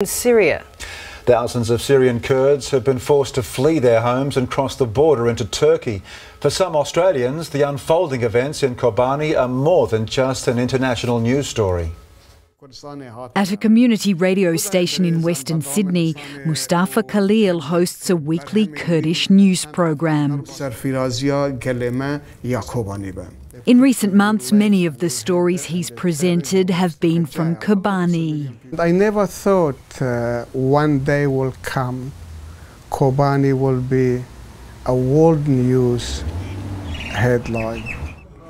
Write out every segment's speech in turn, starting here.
In Syria. Thousands of Syrian Kurds have been forced to flee their homes and cross the border into Turkey. For some Australians, the unfolding events in Kobani are more than just an international news story. At a community radio station in Western Sydney, Mostafa Khalil hosts a weekly Kurdish news program. In recent months, many of the stories he's presented have been from Kobanî. I never thought one day will come, Kobanî will be a world news headline.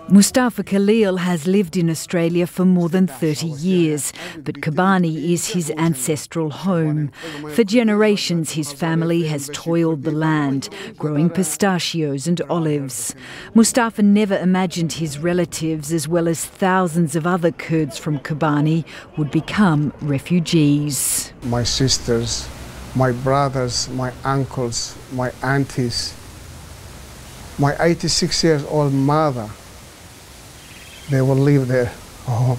Mostafa Khalil has lived in Australia for more than 30 years, but Kobanî is his ancestral home. For generations, his family has toiled the land, growing pistachios and olives. Mostafa never imagined his relatives, as well as thousands of other Kurds from Kobanî, would become refugees. My sisters, my brothers, my uncles, my aunties, my 86-year-old mother, they will leave their home.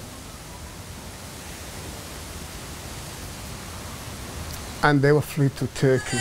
And they will flee to Turkey.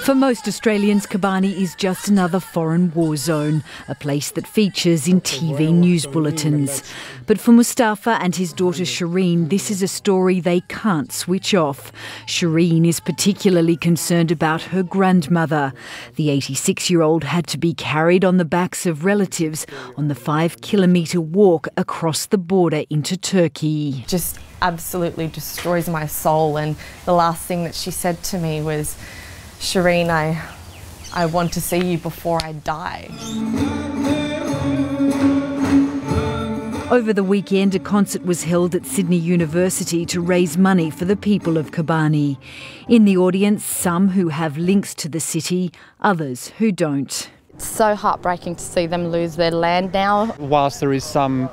For most Australians, Kobanî is just another foreign war zone, a place that features in TV news bulletins. But for Mostafa and his daughter Shîrîn, this is a story they can't switch off. Shîrîn is particularly concerned about her grandmother. The 86-year-old had to be carried on the backs of relatives on the 5-kilometre walk across the border into Turkey. Just absolutely destroys my soul, and the last thing that she said to me was, "Shîrîn, I want to see you before I die." Over the weekend, a concert was held at Sydney University to raise money for the people of Kobanî. In the audience, some who have links to the city, others who don't. It's so heartbreaking to see them lose their land now. Whilst there is some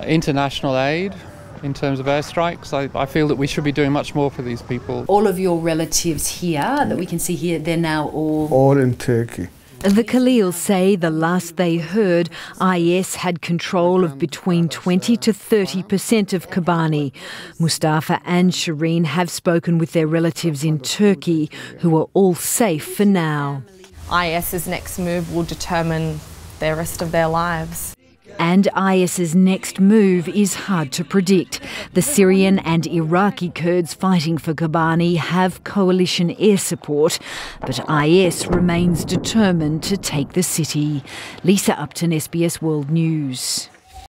international aid in terms of airstrikes, I feel that we should be doing much more for these people. All of your relatives here, that we can see here, they're now all in Turkey. The Khalils say the last they heard, IS had control of between 20 to 30% of Kobanî. Mostafa and Shireen have spoken with their relatives in Turkey, who are all safe for now. IS's next move will determine the rest of their lives. And IS's next move is hard to predict. The Syrian and Iraqi Kurds fighting for Kobanî have coalition air support, but IS remains determined to take the city. Lisa Upton, SBS World News.